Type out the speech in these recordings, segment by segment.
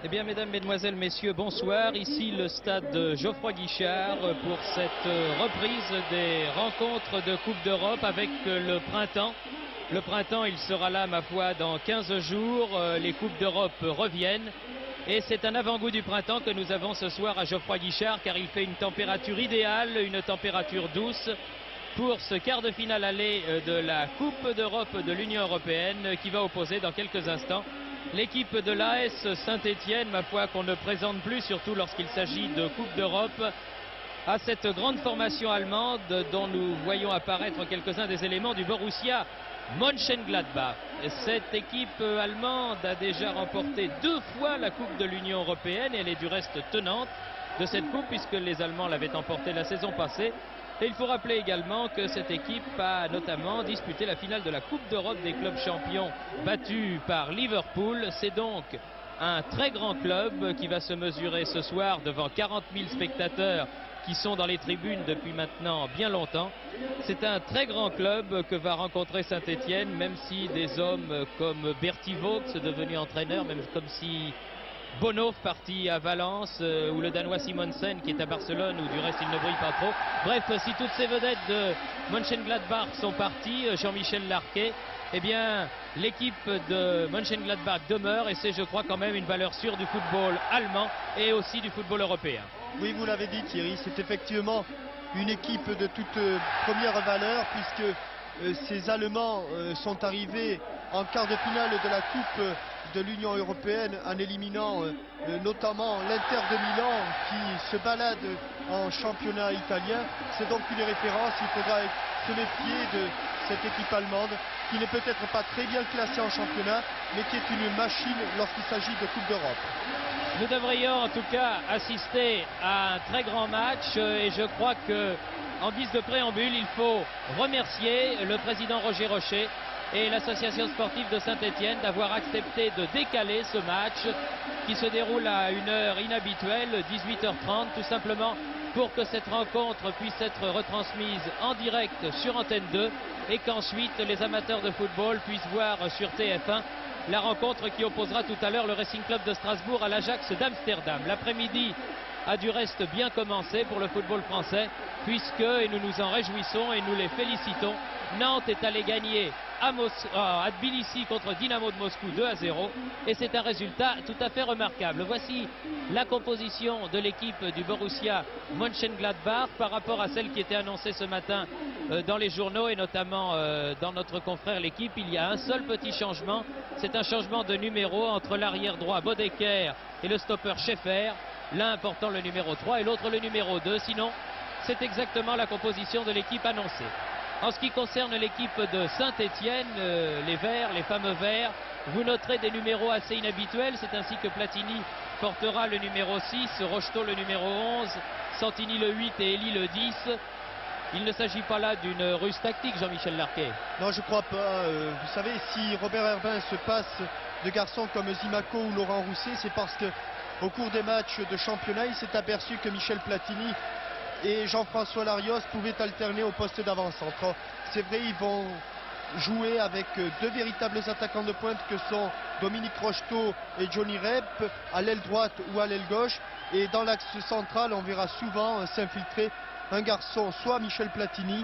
Eh bien, mesdames, mesdemoiselles, messieurs, bonsoir. Ici le stade Geoffroy Guichard pour cette reprise des rencontres de Coupe d'Europe avec le printemps. Le printemps, il sera là, ma foi, dans 15 jours. Les Coupes d'Europe reviennent. Et c'est un avant-goût du printemps que nous avons ce soir à Geoffroy Guichard, car il fait une température idéale, une température douce pour ce quart de finale aller de la Coupe d'Europe de l'Union européenne qui va opposer dans quelques instants l'équipe de l'AS Saint-Étienne, ma foi, qu'on ne présente plus, surtout lorsqu'il s'agit de Coupe d'Europe, à cette grande formation allemande dont nous voyons apparaître quelques-uns des éléments du Borussia Mönchengladbach. Cette équipe allemande a déjà remporté 2 fois la Coupe de l'Union européenne et elle est du reste tenante de cette coupe puisque les Allemands l'avaient emportée la saison passée. Et il faut rappeler également que cette équipe a notamment disputé la finale de la Coupe d'Europe des clubs champions battue par Liverpool. C'est donc un très grand club qui va se mesurer ce soir devant 40 000 spectateurs qui sont dans les tribunes depuis maintenant bien longtemps. C'est un très grand club que va rencontrer Saint-Étienne, même si des hommes comme Bertie Vogts, devenu entraîneur, même comme si Bono parti à Valence, ou le Danois Simonsen qui est à Barcelone, où du reste il ne brille pas trop. Bref, si toutes ces vedettes de Mönchengladbach sont parties, Jean-Michel Larquet, eh bien l'équipe de Mönchengladbach demeure et c'est, je crois, quand même une valeur sûre du football allemand et aussi du football européen. Oui, vous l'avez dit, Thierry, c'est effectivement une équipe de toute première valeur puisque ces Allemands sont arrivés en quart de finale de la Coupe de l'Union européenne en éliminant notamment l'Inter de Milan qui se balade en championnat italien. C'est donc une référence, il faudra se méfier de cette équipe allemande qui n'est peut-être pas très bien classée en championnat mais qui est une machine lorsqu'il s'agit de Coupe d'Europe. Nous devrions en tout cas assister à un très grand match et je crois que, en guise de préambule, il faut remercier le président Roger Rocher et l'association sportive de Saint-Étienne d'avoir accepté de décaler ce match qui se déroule à une heure inhabituelle, 18h30, tout simplement pour que cette rencontre puisse être retransmise en direct sur Antenne 2 et qu'ensuite les amateurs de football puissent voir sur TF1 la rencontre qui opposera tout à l'heure le Racing Club de Strasbourg à l'Ajax d'Amsterdam. L'après-midi a du reste bien commencé pour le football français puisque, et nous nous en réjouissons et nous les félicitons, Nantes est allé gagner à Tbilissi contre Dynamo de Moscou 2-0 et c'est un résultat tout à fait remarquable. Voici la composition de l'équipe du Borussia Mönchengladbach par rapport à celle qui était annoncée ce matin dans les journaux et notamment dans notre confrère L'équipe. Il y a un seul petit changement, c'est un changement de numéro entre l'arrière droit Bodecker et le stopper Schäfer, l'un portant le numéro 3 et l'autre le numéro 2, sinon c'est exactement la composition de l'équipe annoncée. En ce qui concerne l'équipe de Saint-Étienne, les Verts, les fameux Verts, vous noterez des numéros assez inhabituels. C'est ainsi que Platini portera le numéro 6, Rocheteau le numéro 11, Santini le 8 et Elie le 10. Il ne s'agit pas là d'une ruse tactique, Jean-Michel Larquet. Non, je crois pas. Vous savez, si Robert Herbin se passe de garçons comme Zimaco ou Laurent Rousset, c'est parce que au cours des matchs de championnat, il s'est aperçu que Michel Platini et Jean-François Larios pouvaient alterner au poste d'avant-centre. C'est vrai, ils vont jouer avec 2 véritables attaquants de pointe que sont Dominique Rocheteau et Johnny Rep à l'aile droite ou à l'aile gauche. Et dans l'axe central, on verra souvent s'infiltrer un garçon, soit Michel Platini,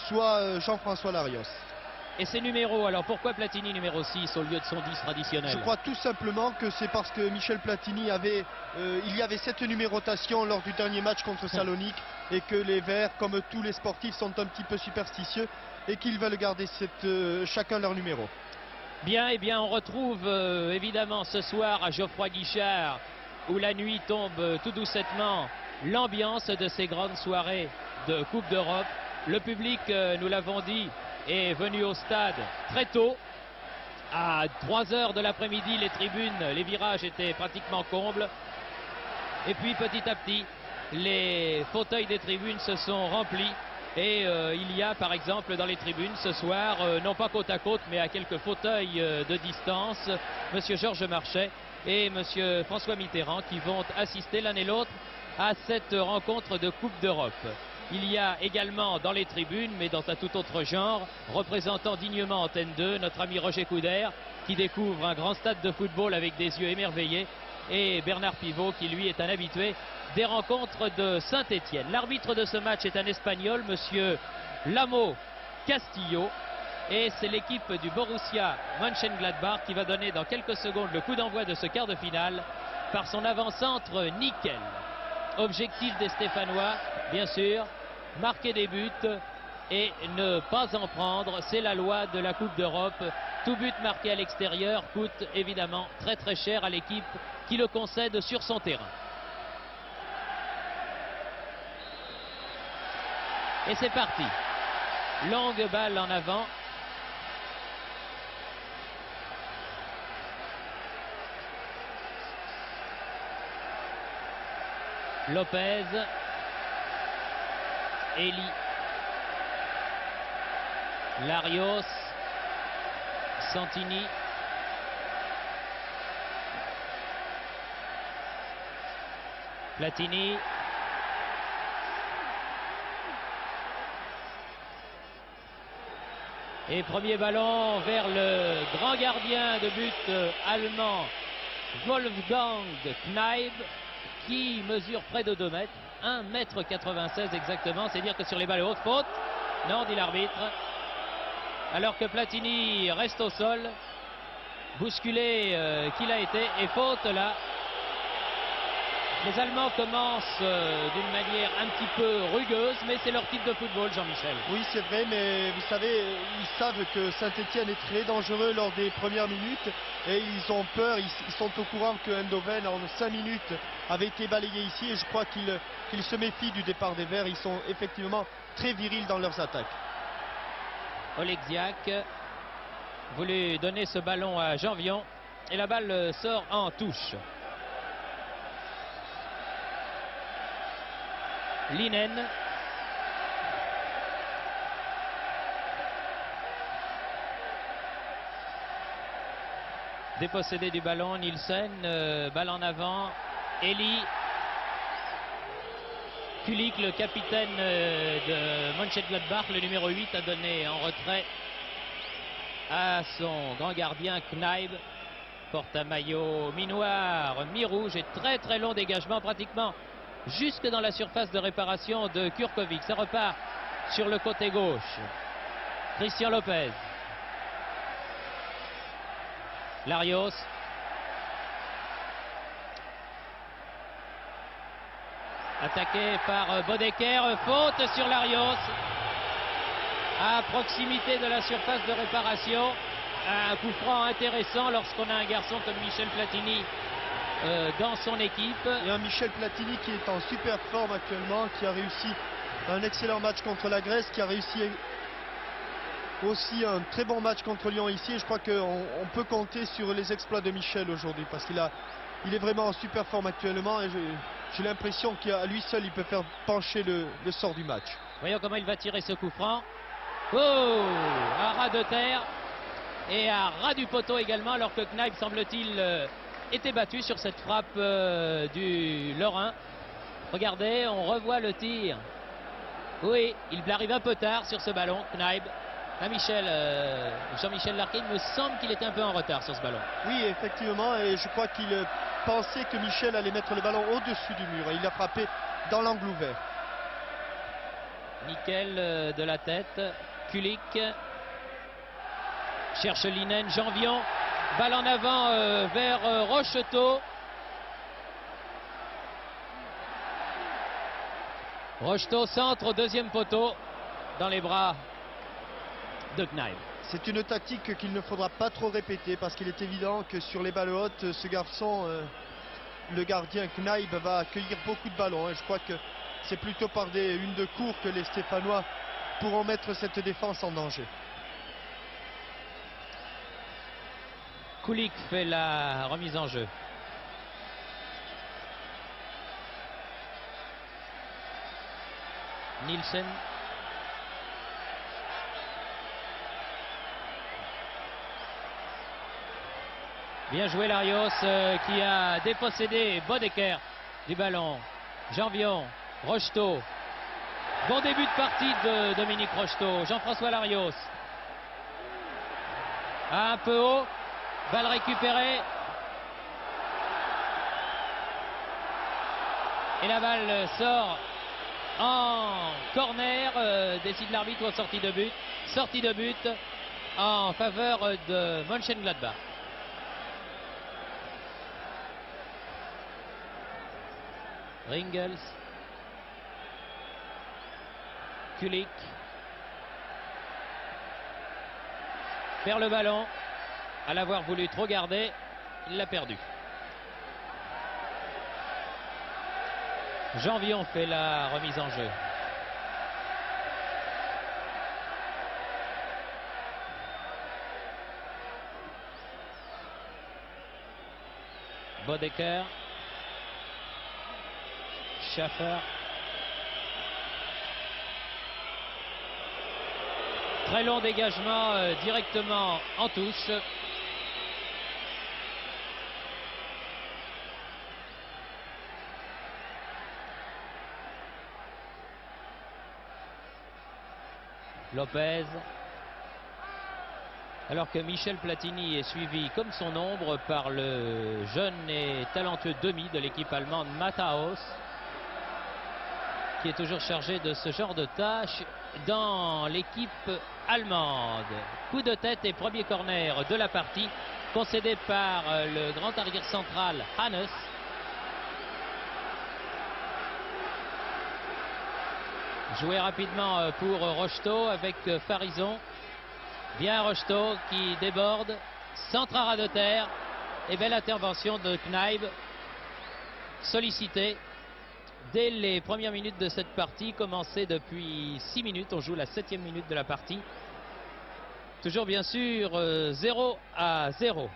soit Jean-François Larios. Et ces numéros, alors pourquoi Platini numéro 6 au lieu de son 10 traditionnel? Je crois tout simplement que c'est parce que Michel Platini il y avait cette numérotation lors du dernier match contre Salonique et que les Verts, comme tous les sportifs, sont un petit peu superstitieux et qu'ils veulent garder chacun leur numéro. Bien, et bien on retrouve évidemment ce soir à Geoffroy Guichard où la nuit tombe tout doucement l'ambiance de ces grandes soirées de Coupe d'Europe. Le public, nous l'avons dit, est venu au stade très tôt. À 3 heures de l'après-midi, les tribunes, les virages étaient pratiquement combles. Et puis petit à petit, les fauteuils des tribunes se sont remplis. Et il y a par exemple dans les tribunes ce soir, non pas côte à côte, mais à quelques fauteuils de distance, Monsieur Georges Marchais et Monsieur François Mitterrand qui vont assister l'un et l'autre à cette rencontre de Coupe d'Europe. Il y a également dans les tribunes, mais dans un tout autre genre, représentant dignement Antenne 2, notre ami Roger Coudert, qui découvre un grand stade de football avec des yeux émerveillés. et Bernard Pivot qui lui est un habitué des rencontres de Saint-Étienne. L'arbitre de ce match est un Espagnol, monsieur Lamo Castillo, et c'est l'équipe du Borussia Mönchengladbach qui va donner dans quelques secondes le coup d'envoi de ce quart de finale par son avant-centre nickel. Objectif des Stéphanois, bien sûr, marquer des buts et ne pas en prendre, c'est la loi de la Coupe d'Europe. Tout but marqué à l'extérieur coûte évidemment très très cher à l'équipe qui le concède sur son terrain. Et c'est parti. Longue balle en avant. Lopez. Eli. Larios. Santini. Platini. Et premier ballon vers le grand gardien de but allemand Wolfgang Kneip, qui mesure près de 2 mètres, 1,96 m exactement. C'est dire que sur les balles hautes, faute. Non, dit l'arbitre. Alors que Platini reste au sol, bousculé qu'il a été, et faute là. Les Allemands commencent d'une manière un petit peu rugueuse, mais c'est leur type de football, Jean-Michel. Oui, c'est vrai, mais vous savez, ils savent que Saint-Étienne est très dangereux lors des premières minutes et ils ont peur, ils sont au courant que Eindhoven en 5 minutes avait été balayé ici et je crois qu'ils se méfient du départ des Verts. Ils sont effectivement très virils dans leurs attaques. Oleksiak voulait donner ce ballon à Janvion et la balle sort en touche. Linen. Dépossédé du ballon, Nielsen, balle en avant, Eli. Kulik, le capitaine de Mönchengladbach, le numéro 8, a donné en retrait à son grand gardien Kneip. Porte un maillot mi-noir, mi-rouge et très très long dégagement, pratiquement jusque dans la surface de réparation de Kurkovic. Ça repart sur le côté gauche. Christian Lopez. Larios. Attaqué par Bodecker. Faute sur Larios. À proximité de la surface de réparation. Un coup franc intéressant lorsqu'on a un garçon comme Michel Platini dans son équipe. Et un Michel Platini qui est en super forme actuellement, qui a réussi un excellent match contre la Grèce, qui a réussi aussi un très bon match contre Lyon ici. Et je crois qu'on peut compter sur les exploits de Michel aujourd'hui parce qu'il est vraiment en super forme actuellement et j'ai l'impression qu'à lui seul il peut faire pencher le sort du match. Voyons comment il va tirer ce coup franc. Oh, à ras de terre et à ras du poteau également, alors que Kneip, semble-t-il, était battu sur cette frappe du Lorrain. Regardez, on revoit le tir. Oui, il arrive un peu tard sur ce ballon, Kneip. Jean-Michel Larquet, il me semble qu'il était un peu en retard sur ce ballon. Oui, effectivement, et je crois qu'il pensait que Michel allait mettre le ballon au-dessus du mur. Et il a frappé dans l'angle ouvert. Nickel de la tête. Kulik cherche Linen, Janvion. Balle en avant vers Rocheteau. Rocheteau centre au deuxième poteau dans les bras de Kneip. C'est une tactique qu'il ne faudra pas trop répéter parce qu'il est évident que sur les balles hautes, ce garçon, le gardien Kneip, va accueillir beaucoup de ballons. Et je crois que c'est plutôt par une de cours que les Stéphanois pourront mettre cette défense en danger. Kulik fait la remise en jeu. Nielsen. Bien joué Larios qui a dépossédé Bodecker du ballon. Janvion, Rocheteau. Bon début de partie de Dominique Rocheteau. Jean-François Larios. Un peu haut. Balle récupérée. Et la balle sort en corner, décide l'arbitre ou en sortie de but. Sortie de but en faveur de Mönchengladbach. Ringels. Kulik. Perd le ballon. À l'avoir voulu trop garder, il l'a perdu. Janvion fait la remise en jeu. Bodecker. Schaffer. Très long dégagement directement en touche. Lopez. Alors que Michel Platini est suivi comme son ombre par le jeune et talentueux demi de l'équipe allemande Matthaus, qui est toujours chargé de ce genre de tâches dans l'équipe allemande. Coup de tête et premier corner de la partie, concédé par le grand arrière central Hannes. Joué rapidement pour Rocheteau avec Farison. Bien Rocheteau qui déborde. Centre à ras de terre. Et belle intervention de Kneib. Sollicité dès les premières minutes de cette partie. Commencée depuis 6 minutes. On joue la 7e minute de la partie. Toujours bien sûr 0-0.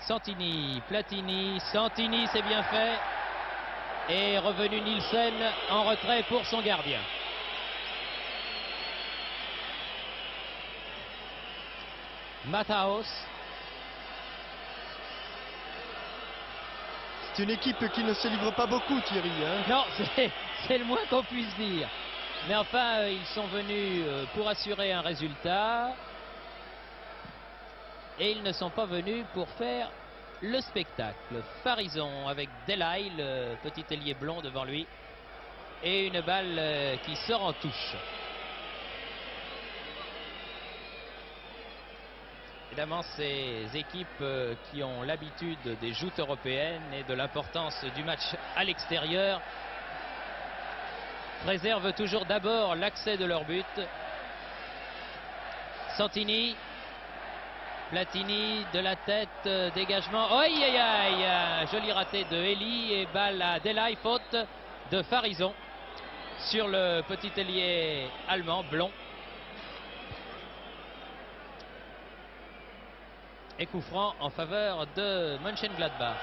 Santini, Platini. Santini, c'est bien fait. Et revenu Nielsen en retrait pour son gardien. Matthaus. C'est une équipe qui ne se livre pas beaucoup, Thierry. Hein. Non, c'est le moins qu'on puisse dire. Mais enfin, ils sont venus pour assurer un résultat. Et ils ne sont pas venus pour faire le spectacle. Farison avec Delay, le petit ailier blond devant lui. Et une balle qui sort en touche. Évidemment, ces équipes qui ont l'habitude des joutes européennes et de l'importance du match à l'extérieur préservent toujours d'abord l'accès de leur but. Santini, Platini de la tête, dégagement. Aïe aïe aïe, joli raté de Elie et balle à Delay, faute de Farison sur le petit ailier allemand blond. Et coup franc en faveur de Mönchengladbach.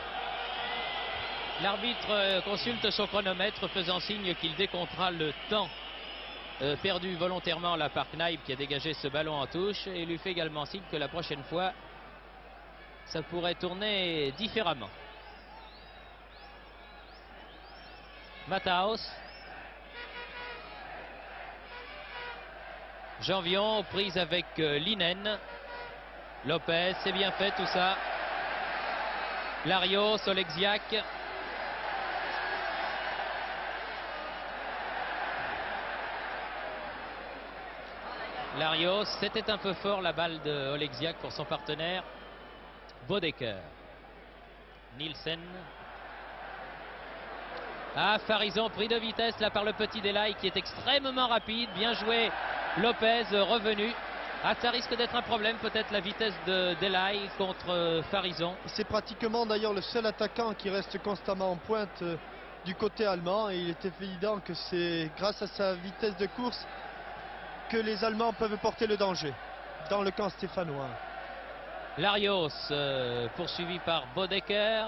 L'arbitre consulte son chronomètre, faisant signe qu'il décomptera le temps perdu volontairement là par Kneib qui a dégagé ce ballon en touche, et lui fait également signe que la prochaine fois ça pourrait tourner différemment. Matthaus. Janvion prise avec Linen. Lopez, c'est bien fait tout ça. Larios, Oleksiak. Larios, c'était un peu fort la balle de Oleksiak pour son partenaire. Bodecker. Nielsen. Ah, Farison pris de vitesse là par le petit Delay qui est extrêmement rapide. Bien joué Lopez, revenu. Ah, ça risque d'être un problème, peut-être la vitesse de Delay contre Farison. C'est pratiquement d'ailleurs le seul attaquant qui reste constamment en pointe du côté allemand, et il est évident que c'est grâce à sa vitesse de course que les Allemands peuvent porter le danger dans le camp stéphanois. Larios poursuivi par Bodecker.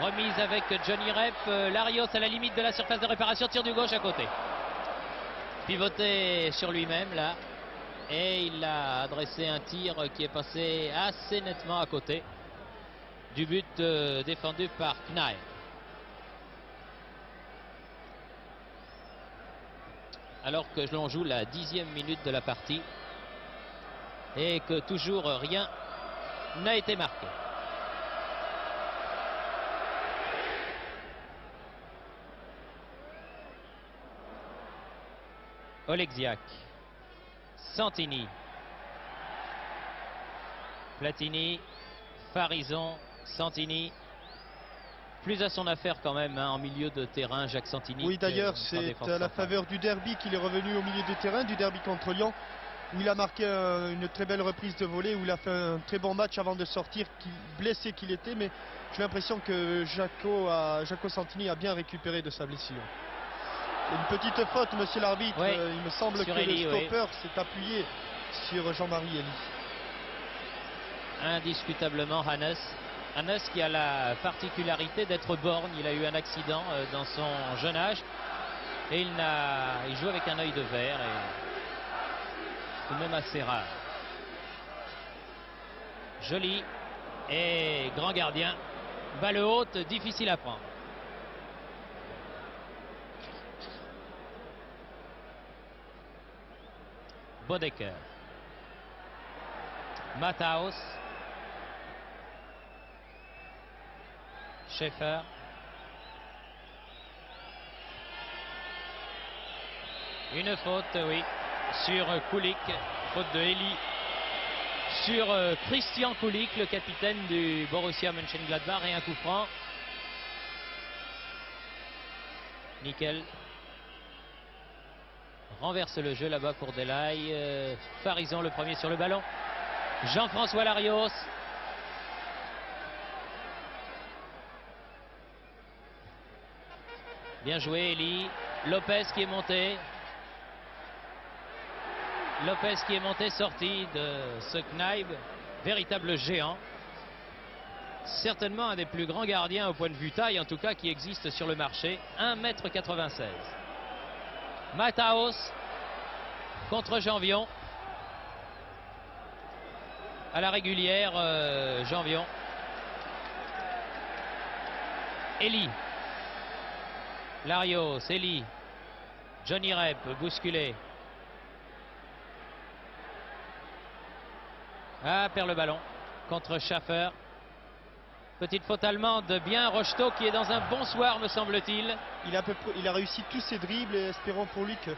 Remise avec Johnny Rep. Larios à la limite de la surface de réparation, tire du gauche à côté. Pivoté sur lui-même là. Et il a adressé un tir qui est passé assez nettement à côté du but défendu par Kneib. Alors que l'on joue la 10e minute de la partie et que toujours rien n'a été marqué. Oleksiak. Santini. Platini. Farison. Santini. Plus à son affaire quand même hein, en milieu de terrain, Jacques Santini. Oui, d'ailleurs, c'est à la faveur du derby qu'il est revenu au milieu du terrain, du derby contre Lyon, où il a marqué une très belle reprise de volée, où il a fait un très bon match avant de sortir, blessé qu'il était, mais j'ai l'impression que Jaco Santini a bien récupéré de sa blessure. Une petite faute, monsieur l'arbitre, oui, il me semble que Elie, le stopper s'est appuyé sur Jean-Marie Elie. Indiscutablement Hannes. Hannes qui a la particularité d'être borgne. Il a eu un accident dans son jeune âge et il joue avec un œil de verre et tout de même assez rare. Joli et grand gardien. Balle haute, difficile à prendre. Bodecker. Matthaus. Schaeffer. Une faute, oui, sur Kulik. Faute de Elie sur Christian Kulik, le capitaine du Borussia Mönchengladbach, et un coup franc. Nickel renverse le jeu là-bas pour Delay. Farison le premier sur le ballon. Jean-François Larios. Bien joué Elie. Lopez qui est monté. Lopez qui est monté, sorti de ce Knaib. Véritable géant. Certainement un des plus grands gardiens au point de vue taille, en tout cas, qui existe sur le marché. 1,96 m. Matthaus contre Janvion. À la régulière, Janvion. Elie. Larios, Elie. Johnny Rep, bousculé. Perd le ballon contre Schaffer. Petite faute allemande, bien Rocheteau qui est dans un bon soir, me semble-t-il. Il a réussi tous ses dribbles et espérons pour lui que,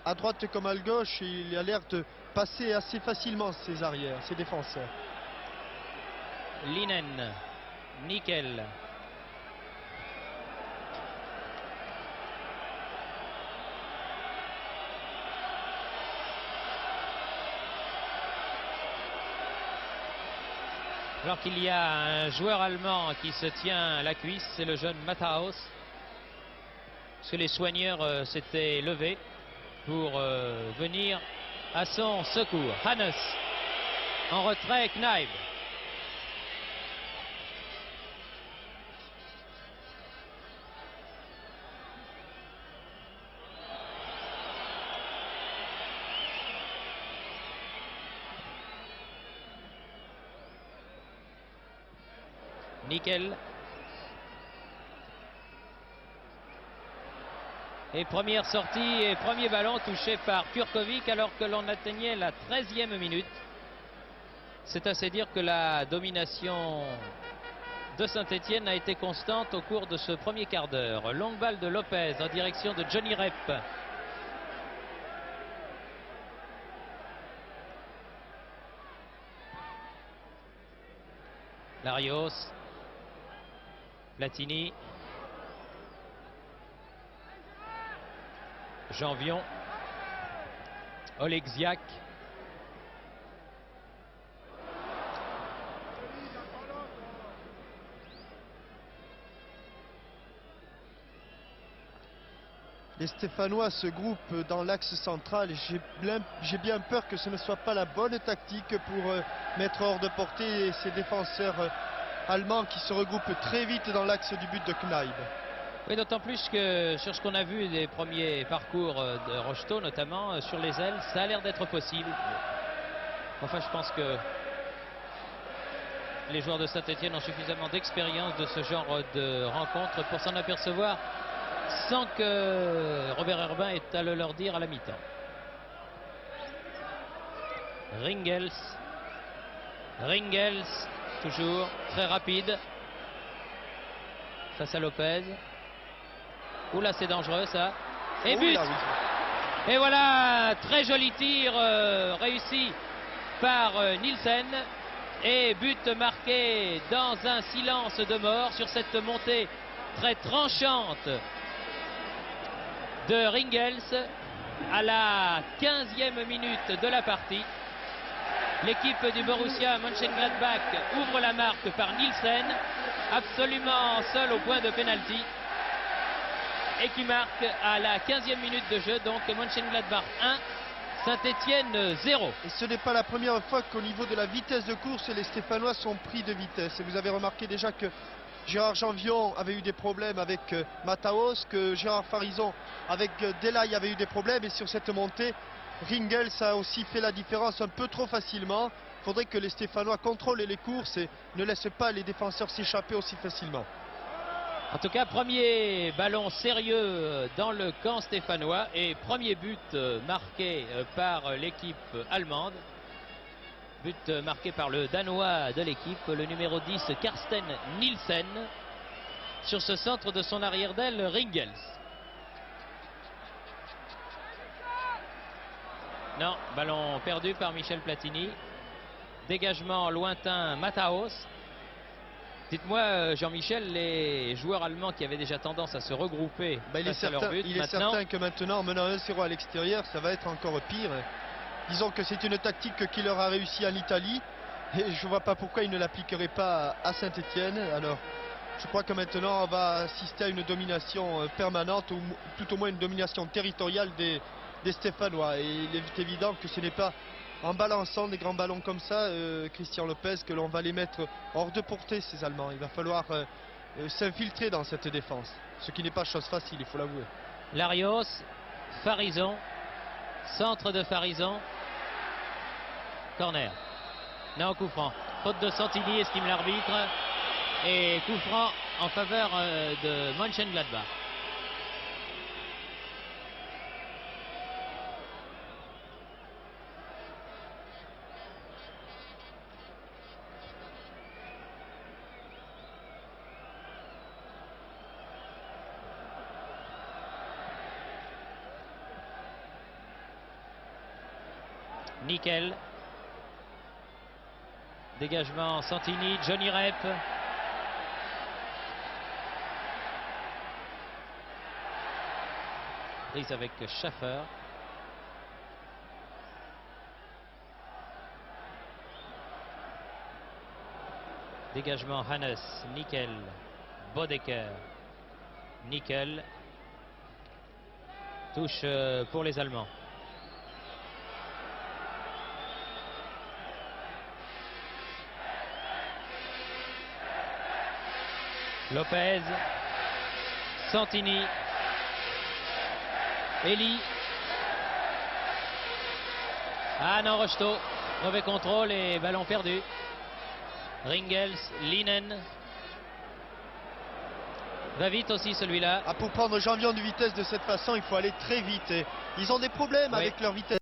à droite comme à gauche, il a l'air de passer assez facilement ses arrières, ses défenseurs. Linen, nickel. Alors qu'il y a un joueur allemand qui se tient la cuisse, c'est le jeune Matthaus. Parce que les soigneurs s'étaient levés pour venir à son secours. Hannes en retrait, Knaib. Nickel. Et première sortie et premier ballon touché par Kurkovic alors que l'on atteignait la 13e minute. C'est assez dire que la domination de Saint-Étienne a été constante au cours de ce premier quart d'heure. Longue balle de Lopez en direction de Johnny Rep. Larios. Platini. Janvion. Oleksiak. Les Stéphanois se groupent dans l'axe central. J'ai bien peur que ce ne soit pas la bonne tactique pour mettre hors de portée ces défenseurs allemands qui se regroupent très vite dans l'axe du but de Knaib. Oui, d'autant plus que sur ce qu'on a vu des premiers parcours de Rocheteau, notamment sur les ailes, ça a l'air d'être possible. Enfin, je pense que les joueurs de Saint-Étienne ont suffisamment d'expérience de ce genre de rencontre pour s'en apercevoir sans que Robert Herbin ait à le leur dire à la mi-temps. Ringels. Ringels, toujours très rapide. Face à Lopez. Oula, c'est dangereux ça. Et Oh but. là, oui. Et voilà, très joli tir réussi par Nielsen. Et but marqué dans un silence de mort sur cette montée très tranchante de Ringels à la 15e minute de la partie. L'équipe du Borussia Mönchengladbach ouvre la marque par Nielsen, absolument seul au point de pénalty, et qui marque à la 15e minute de jeu. Donc Mönchengladbach 1, Saint-Étienne 0. Et ce n'est pas la première fois qu'au niveau de la vitesse de course, les Stéphanois sont pris de vitesse. Et vous avez remarqué déjà que Gérard Janvion avait eu des problèmes avec Mataos, que Gérard Farison avec Delay avait eu des problèmes. Et sur cette montée, Ringels a aussi fait la différence un peu trop facilement. Il faudrait que les Stéphanois contrôlent les courses et ne laissent pas les défenseurs s'échapper aussi facilement. En tout cas, premier ballon sérieux dans le camp stéphanois et premier but marqué par l'équipe allemande. But marqué par le Danois de l'équipe, le numéro 10, Carsten Nielsen, sur ce centre de son arrière-d'aile, Ringels. Non, ballon perdu par Michel Platini. Dégagement lointain, Mataos. Dites-moi, Jean-Michel, les joueurs allemands qui avaient déjà tendance à se regrouper Il est face à leur but, certain que maintenant, en menant 1-0 à l'extérieur, ça va être encore pire. Disons que c'est une tactique qui leur a réussi en Italie. Et je ne vois pas pourquoi ils ne l'appliqueraient pas à Saint-Étienne. Alors, je crois que maintenant, on va assister à une domination permanente, ou tout au moins une domination territoriale des Stéphanois. Et il est évident que ce n'est pas en balançant des grands ballons comme ça, Christian Lopez, que l'on va les mettre hors de portée, ces Allemands. Il va falloir s'infiltrer dans cette défense, ce qui n'est pas chose facile, il faut l'avouer. Larios, Farison, centre de Farison, corner. Non, coup franc. Faute de Santini, estime l'arbitre, et coup franc en faveur de Mönchengladbach. Nickel. Dégagement Santini, Johnny Rep. Prise avec Schaffer. Dégagement Hannes, Nickel, Bodecker, Nickel. Touche pour les Allemands. Lopez, Santini, Eli. Ah non, Rocheteau, mauvais contrôle et ballon perdu. Ringels, Linen. Va vite aussi celui-là. Pour prendre Janvion de vitesse de cette façon, il faut aller très vite. Et ils ont des problèmes avec leur vitesse.